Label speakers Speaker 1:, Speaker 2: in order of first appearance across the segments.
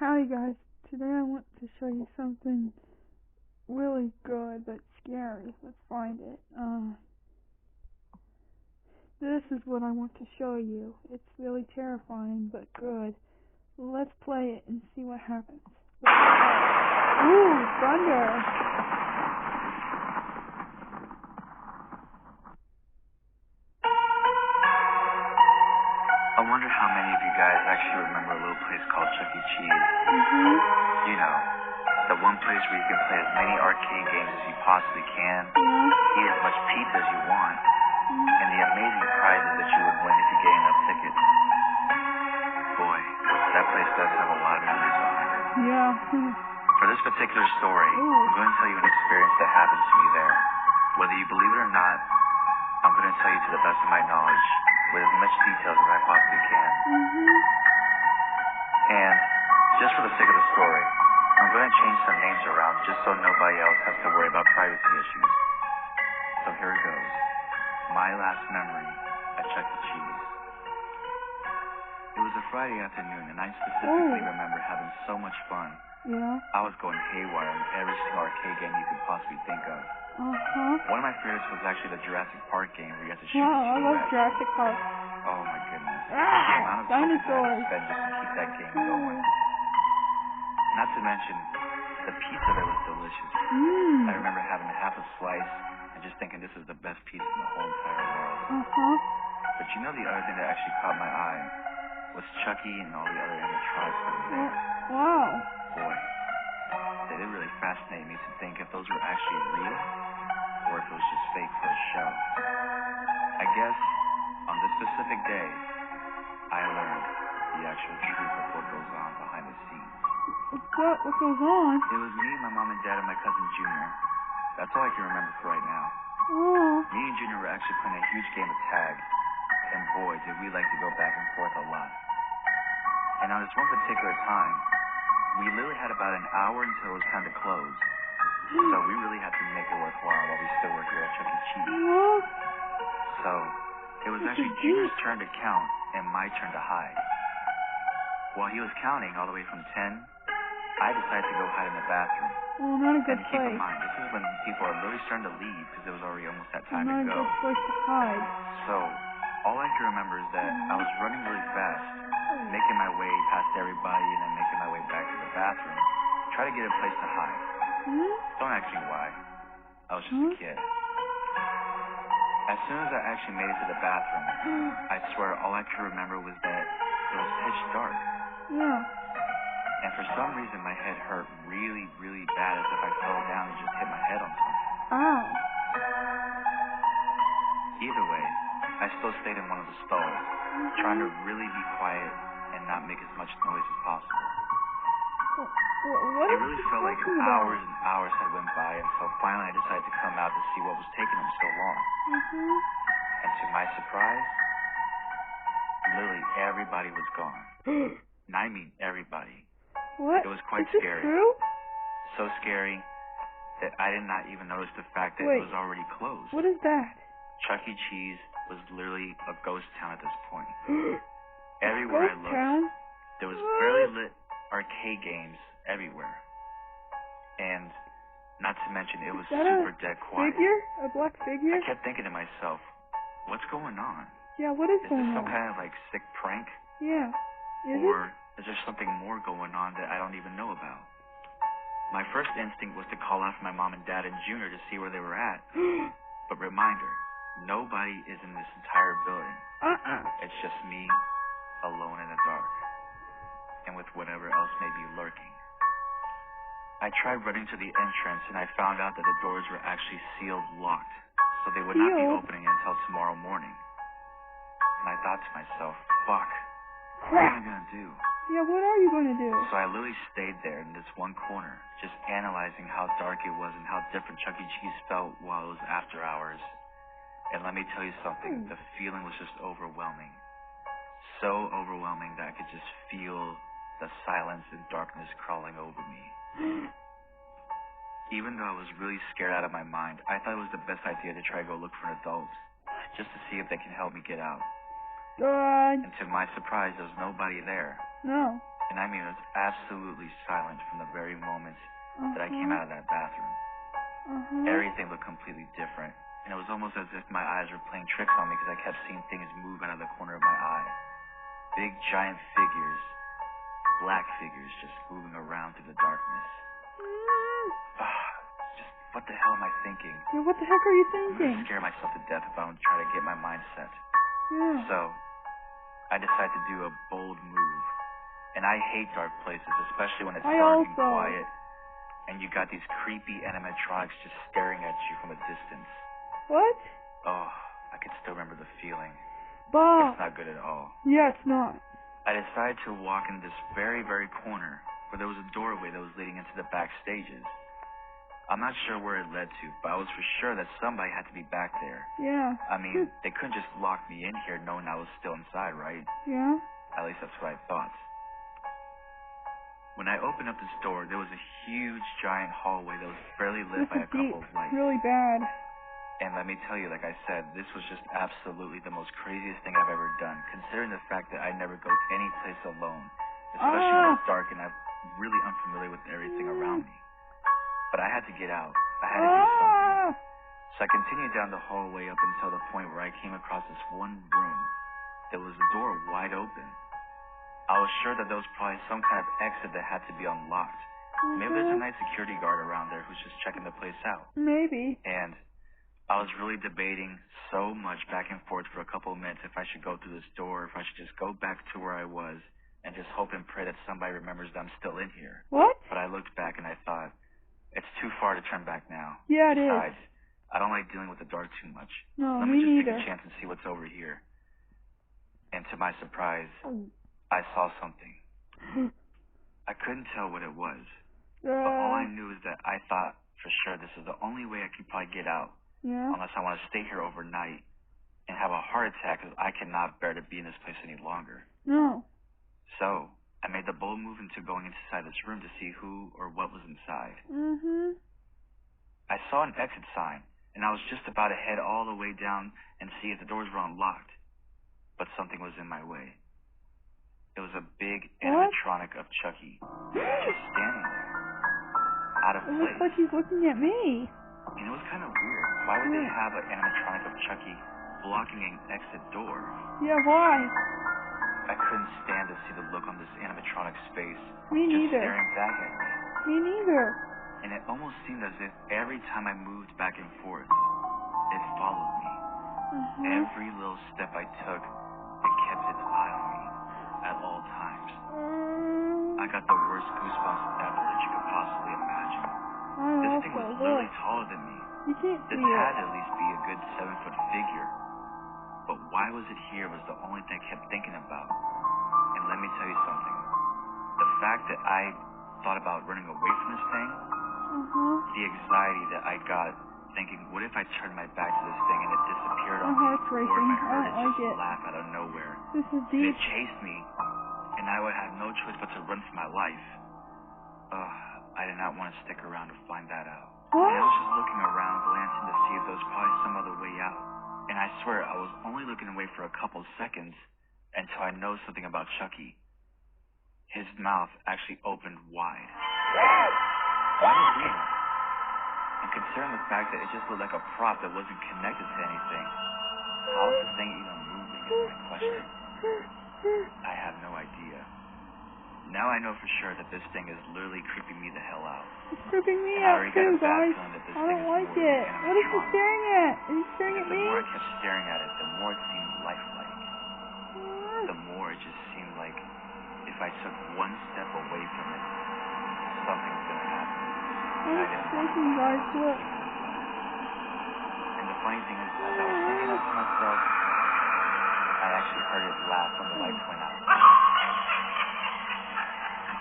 Speaker 1: Howdy guys, today I want to show you something really good but scary. Let's find it. This is what I want to show you. It's really terrifying but good. Let's play it and see what happens. Ooh, thunder!
Speaker 2: I wonder how many of you guys actually remember a little place called Chuck E. Cheese. You know, the one place where you can play as many arcade games as you possibly can, eat as much pizza as you want, and the amazing prizes that you would win if you get enough tickets. Boy, that place does have a lot of memories behind it.
Speaker 1: Yeah.
Speaker 2: For this particular story, I'm going to tell you an experience that happened to me there. Whether you believe it or not, I'm going to tell you to the best of my knowledge, with as much detail as I possibly can. And just for the sake of the story, I'm going to change some names around just so nobody else has to worry about privacy issues. So here it goes. My last memory at Chuck E. Cheese. It was a Friday afternoon, and I specifically remember having so much fun.
Speaker 1: Yeah.
Speaker 2: I was going haywire in every single arcade game you could possibly think of. One of my favorites was actually the Jurassic Park game where you had to shoot
Speaker 1: I love
Speaker 2: T-Rex.
Speaker 1: Jurassic Park.
Speaker 2: Oh my goodness. The
Speaker 1: Ah,
Speaker 2: amount of
Speaker 1: dinosaurs.
Speaker 2: I spent just to keep that game going. Not to mention, the pizza there was delicious. I remember having half a slice and just thinking this is the best pizza in the whole entire world. But you know the other thing that actually caught my eye was Chucky and all the other animatronics that were there.
Speaker 1: Wow.
Speaker 2: Boy, they did really fascinate me to think if those were actually real or if it was just fake for a show. I guess on this specific day, I learned the actual truth of what goes on behind the scenes.
Speaker 1: What goes on?
Speaker 2: It was me, my mom and dad, and my cousin Junior. That's all I can remember for right now. Me and Junior were actually playing a huge game of tag, and boy, did we like to go back and forth a lot. And on this one particular time, we literally had about an hour until it was time to close. So we really had to make it worthwhile while we still were here at Chuck E. Cheese. So it was actually Junior's turn to count and my turn to hide. While he was counting all the way from 10, I decided to go hide in the bathroom.
Speaker 1: Oh, not a good
Speaker 2: And keep
Speaker 1: place.
Speaker 2: in mind, this is when people are literally starting to leave because it was already almost that time
Speaker 1: Not
Speaker 2: to
Speaker 1: a
Speaker 2: go.
Speaker 1: good place to hide.
Speaker 2: So all I can remember is that I was running really fast, making my way past everybody and then making my way back to the bathroom, try to get a place to hide. Don't ask me why. I was just a kid. As soon as I actually made it to the bathroom, I swear all I could remember was that it was pitch dark. And for some reason my head hurt really, really bad, as if I fell down and just hit my head on something. Either way, I still stayed in one of the stalls, trying to really be quiet and not make as much noise as possible.
Speaker 1: What
Speaker 2: It really felt like hours and hours had went by until finally I decided to come out to see what was taking them so long. And to my surprise, literally everybody was gone. And I mean everybody.
Speaker 1: What?
Speaker 2: It was quite
Speaker 1: Is this
Speaker 2: scary.
Speaker 1: True?
Speaker 2: So scary that I did not even notice the fact that it was already closed.
Speaker 1: What is that?
Speaker 2: Chuck E. Cheese was literally a ghost town at this point. Everywhere I looked, there was barely lit arcade games everywhere. And not to mention, it was super dead quiet.
Speaker 1: Figure? A black figure?
Speaker 2: I kept thinking to myself, what's going on?
Speaker 1: Yeah, what is going on?
Speaker 2: Is this some kind of like sick prank?
Speaker 1: Yeah.
Speaker 2: Or is there something more going on that I don't even know about? My first instinct was to call out for my mom and dad and Junior to see where they were at. But reminder, nobody is in this entire building. It's just me, alone in the dark, and with whatever else may be lurking. I tried running to the entrance, and I found out that the doors were actually sealed locked, so they would not be opening until tomorrow morning. And I thought to myself, fuck, what am I gonna do?
Speaker 1: Yeah, what are you gonna do?
Speaker 2: So I literally stayed there in this one corner, just analyzing how dark it was and how different Chuck E. Cheese felt while it was after hours. And let me tell you something, the feeling was just overwhelming. So overwhelming that I could just feel the silence and darkness crawling over me. Even though I was really scared out of my mind, I thought it was the best idea to try to go look for an adult, just to see if they can help me get out. And to my surprise, there was nobody there.
Speaker 1: No.
Speaker 2: And I mean, it was absolutely silent from the very moment that I came out of that bathroom. Everything looked completely different. And it was almost as if my eyes were playing tricks on me because I kept seeing things move out of the corner of my eye. Big, giant figures, black figures just moving around through the darkness. Just, what the hell am I thinking?
Speaker 1: Yeah, what the heck are you
Speaker 2: I'm
Speaker 1: thinking?
Speaker 2: going to scare myself to death if I don't try to get my mind set.
Speaker 1: Yeah.
Speaker 2: So, I decided to do a bold move. And I hate dark places, especially when it's dark and quiet. And you got these creepy animatronics just staring at you from a distance.
Speaker 1: What?
Speaker 2: Oh, I can still remember the feeling.
Speaker 1: Bob.
Speaker 2: It's not good at all.
Speaker 1: Yeah, it's not.
Speaker 2: I decided to walk in this very, very corner where there was a doorway that was leading into the back stages. I'm not sure where it led to, but I was for sure that somebody had to be back there.
Speaker 1: Yeah.
Speaker 2: I mean, they couldn't just lock me in here knowing I was still inside, right?
Speaker 1: Yeah.
Speaker 2: At least that's what I thought. When I opened up this door, there was a huge, giant hallway that was barely lit by a couple of lights.
Speaker 1: Really bad.
Speaker 2: And let me tell you, like I said, this was just absolutely the most craziest thing I've ever done, considering the fact that I never go any place alone, especially when it's dark and I'm really unfamiliar with everything around me. But I had to get out. I had to do something. So I continued down the hallway up until the point where I came across this one room. There was a door wide open. I was sure that there was probably some kind of exit that had to be unlocked. Maybe there's a night security guard around there who's just checking the place out.
Speaker 1: Maybe.
Speaker 2: And I was really debating so much back and forth for a couple of minutes if I should go through this door, if I should just go back to where I was and just hope and pray that somebody remembers that I'm still in here.
Speaker 1: What?
Speaker 2: But I looked back and I thought, it's too far to turn back now.
Speaker 1: Yeah, it
Speaker 2: Besides,
Speaker 1: is.
Speaker 2: I don't like dealing with the dark too much.
Speaker 1: No,
Speaker 2: Let
Speaker 1: me
Speaker 2: me just
Speaker 1: neither.
Speaker 2: take a chance and see what's over here. And to my surprise, I saw something. I couldn't tell what it was. But all I knew is that I thought for sure this is the only way I could probably get out.
Speaker 1: Yeah.
Speaker 2: Unless I want to stay here overnight and have a heart attack because I cannot bear to be in this place any longer.
Speaker 1: No.
Speaker 2: So, I made the bold move into going inside this room to see who or what was inside. I saw an exit sign, and I was just about to head all the way down and see if the doors were unlocked. But something was in my way. It was a big animatronic of Chucky, just standing there, out of
Speaker 1: It
Speaker 2: place.
Speaker 1: looks like he's looking at me.
Speaker 2: And it was kind of weird. Why would they have an animatronic of Chucky blocking an exit door?
Speaker 1: Yeah, why?
Speaker 2: I couldn't stand to see the look on this animatronic's face.
Speaker 1: Me
Speaker 2: just
Speaker 1: neither.
Speaker 2: staring back at me.
Speaker 1: Me neither.
Speaker 2: And it almost seemed as if every time I moved back and forth, it followed me. Every little step I took, it kept its eye on me at all times. I got the worst goosebumps ever that you could possibly imagine. This thing was literally taller than me.
Speaker 1: You can't see
Speaker 2: This had to at least be a good 7-foot figure. But why was it here was the only thing I kept thinking about. And let me tell you something. The fact that I thought about running away from this thing, the anxiety that I got thinking, what if I turned my back to this thing and it disappeared on me?
Speaker 1: heart's
Speaker 2: Or if
Speaker 1: racing.
Speaker 2: I heard
Speaker 1: I
Speaker 2: it
Speaker 1: like
Speaker 2: just
Speaker 1: it.
Speaker 2: laugh out of nowhere.
Speaker 1: This is
Speaker 2: And
Speaker 1: deep.
Speaker 2: it chased me, and I would have no choice but to run for my life. I did not want to stick around to find that out.
Speaker 1: What?
Speaker 2: And I was just looking around, glancing to see if there was probably some other way out. And I swear, I was only looking away for a couple seconds until I noticed something about Chucky. His mouth actually opened wide. Why did he? And considering the fact that it just looked like a prop that wasn't connected to anything, how is this thing even moving is my question. I have no idea. Now I know for sure that this thing is literally creeping me the hell out.
Speaker 1: It's creeping me
Speaker 2: And I
Speaker 1: out
Speaker 2: already got
Speaker 1: too,
Speaker 2: a bad
Speaker 1: guys.
Speaker 2: feeling that this
Speaker 1: I
Speaker 2: thing
Speaker 1: don't
Speaker 2: is
Speaker 1: like
Speaker 2: more than
Speaker 1: it.
Speaker 2: an
Speaker 1: What is he
Speaker 2: animatronic.
Speaker 1: staring at? Is he staring at
Speaker 2: The
Speaker 1: me?
Speaker 2: more I kept staring at it, the more it seemed lifelike. The more it just seemed like if I took one step away from it, something was going to happen. And I didn't want
Speaker 1: shaking, guys. Look.
Speaker 2: And the funny thing is, as I was thinking that to myself, I actually heard it laugh when the lights went out.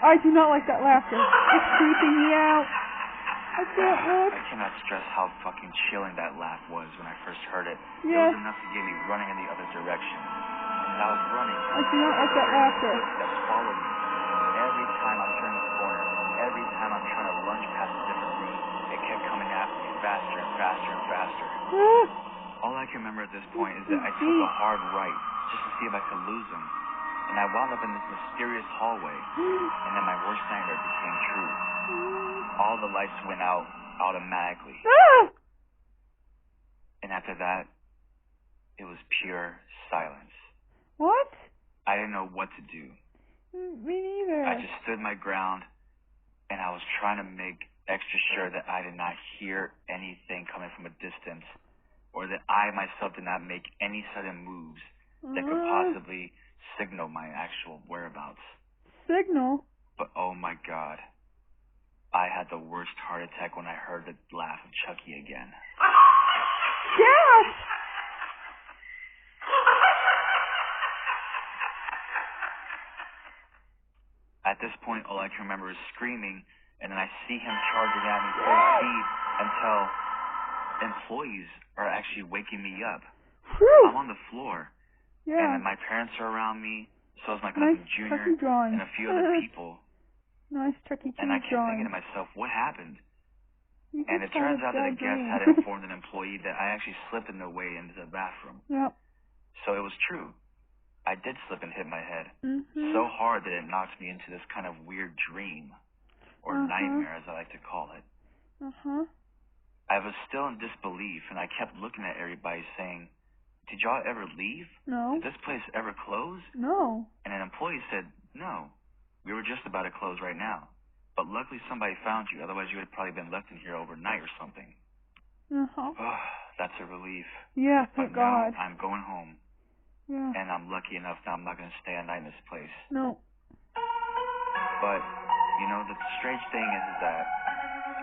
Speaker 1: I do not like that laughter. It's creeping me out. I can't look.
Speaker 2: I cannot stress how fucking chilling that laugh was when I first heard it.
Speaker 1: Yes.
Speaker 2: It was enough to get me running in the other direction. And as I was running,
Speaker 1: I do not like that laughter.
Speaker 2: footsteps followed me. Every time I'm turning the corner, every time I'm trying to lunge past a different room, it kept coming after me faster and faster and faster. All I can remember at this point is that I took a hard right just to see if I could lose him. and I wound up in this mysterious hallway, and then my worst nightmare became true. All the lights went out automatically. And after that, it was pure silence.
Speaker 1: What?
Speaker 2: I didn't know what to do.
Speaker 1: Me neither.
Speaker 2: I just stood my ground, and I was trying to make extra sure that I did not hear anything coming from a distance, or that I myself did not make any sudden moves that could possibly signal my actual whereabouts.
Speaker 1: Signal?
Speaker 2: But oh my God, I had the worst heart attack when I heard the laugh of Chucky again.
Speaker 1: Yes!
Speaker 2: At this point, all I can remember is screaming, and then I see him charging at me full speed until employees are actually waking me up.
Speaker 1: Whew.
Speaker 2: I'm on the floor, and
Speaker 1: Yeah.
Speaker 2: then my parents are around me, so is my cousin
Speaker 1: Nice
Speaker 2: Junior
Speaker 1: Chucky drawing.
Speaker 2: and a few other people.
Speaker 1: Nice Chucky
Speaker 2: And I
Speaker 1: Cheese
Speaker 2: kept thinking
Speaker 1: drawing.
Speaker 2: to myself, what happened?
Speaker 1: You
Speaker 2: And
Speaker 1: just
Speaker 2: it turns
Speaker 1: had
Speaker 2: out that a
Speaker 1: bad
Speaker 2: guest
Speaker 1: dream.
Speaker 2: had informed an employee that I actually slipped in the way into the bathroom.
Speaker 1: Yep.
Speaker 2: So it was true. I did slip and hit my head
Speaker 1: Mm-hmm.
Speaker 2: so hard that it knocked me into this kind of weird dream, or nightmare as I like to call it.
Speaker 1: Uh-huh.
Speaker 2: I was still in disbelief, and I kept looking at everybody saying, did y'all ever leave?
Speaker 1: No.
Speaker 2: Did this place ever close?
Speaker 1: No.
Speaker 2: And an employee said, no, we were just about to close right now. But luckily somebody found you, otherwise you would have probably been left in here overnight or something.
Speaker 1: Uh-huh.
Speaker 2: Oh, that's a relief.
Speaker 1: Yeah,
Speaker 2: But
Speaker 1: thank God.
Speaker 2: now I'm going home,
Speaker 1: Yeah.
Speaker 2: and I'm lucky enough that I'm not going to stay a night in this place.
Speaker 1: No.
Speaker 2: But, you know, the strange thing is that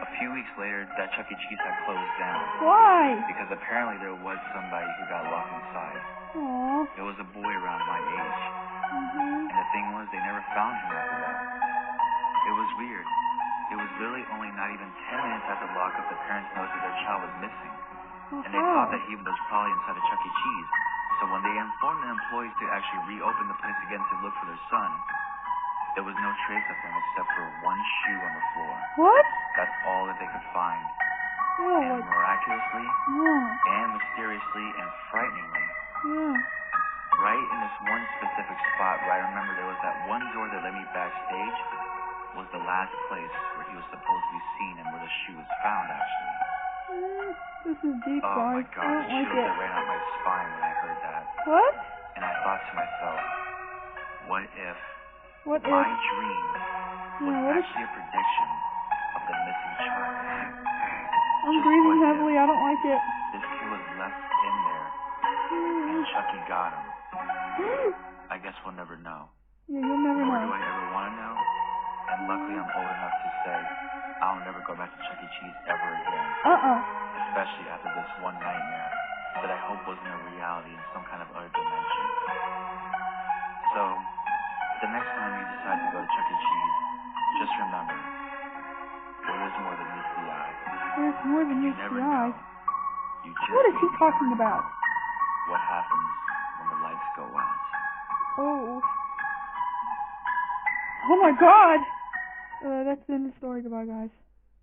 Speaker 2: a few weeks later, that Chuck E. Cheese had closed down.
Speaker 1: Why?
Speaker 2: Because apparently there was somebody who got locked inside.
Speaker 1: Aw.
Speaker 2: It was a boy around my age.
Speaker 1: Mm-hmm.
Speaker 2: And the thing was, they never found him after that. It was weird. It was literally only not even 10 minutes after lockup the parents noticed that their child was missing. And they thought that he was probably inside a Chuck E. Cheese. So when they informed the employees to actually reopen the place again to look for their son, there was no trace of him except for one shoe on the floor.
Speaker 1: What?
Speaker 2: That's all that they could find.
Speaker 1: Oh,
Speaker 2: And
Speaker 1: like,
Speaker 2: miraculously,
Speaker 1: yeah.
Speaker 2: and mysteriously, and frighteningly,
Speaker 1: Yeah.
Speaker 2: right in this one specific spot where I remember there was that one door that led me backstage, was the last place where he was supposed to be seen and where the shoe was found, actually.
Speaker 1: This is deep,
Speaker 2: Oh my
Speaker 1: guys.
Speaker 2: God,
Speaker 1: I
Speaker 2: the
Speaker 1: don't like
Speaker 2: chills
Speaker 1: it.
Speaker 2: that ran out my spine when I heard that.
Speaker 1: What?
Speaker 2: And I thought to myself, what if
Speaker 1: What
Speaker 2: my
Speaker 1: if?
Speaker 2: dream was
Speaker 1: Yeah, what if?
Speaker 2: actually a prediction of the missing child?
Speaker 1: I'm
Speaker 2: Just
Speaker 1: breathing
Speaker 2: what if
Speaker 1: heavily. I don't like it.
Speaker 2: this kid was left in there and Chucky got him? I guess we'll never know.
Speaker 1: Yeah, you'll never
Speaker 2: Nor do
Speaker 1: know.
Speaker 2: I ever want to know. And luckily I'm old enough to say I'll never go back to Chuck E. Cheese ever again. Especially after this one nightmare that I hope wasn't a reality in some kind of other dimension. So, the next time you decide to go to Chuck E. Cheese, just remember, there is more than meets the eye.
Speaker 1: There's more than
Speaker 2: You
Speaker 1: meets
Speaker 2: never
Speaker 1: the
Speaker 2: know.
Speaker 1: eye.
Speaker 2: You just
Speaker 1: What is he
Speaker 2: never
Speaker 1: talking
Speaker 2: know
Speaker 1: about?
Speaker 2: what happens when the lights go out.
Speaker 1: Oh. Oh my God! That's the end of the story. Goodbye, guys.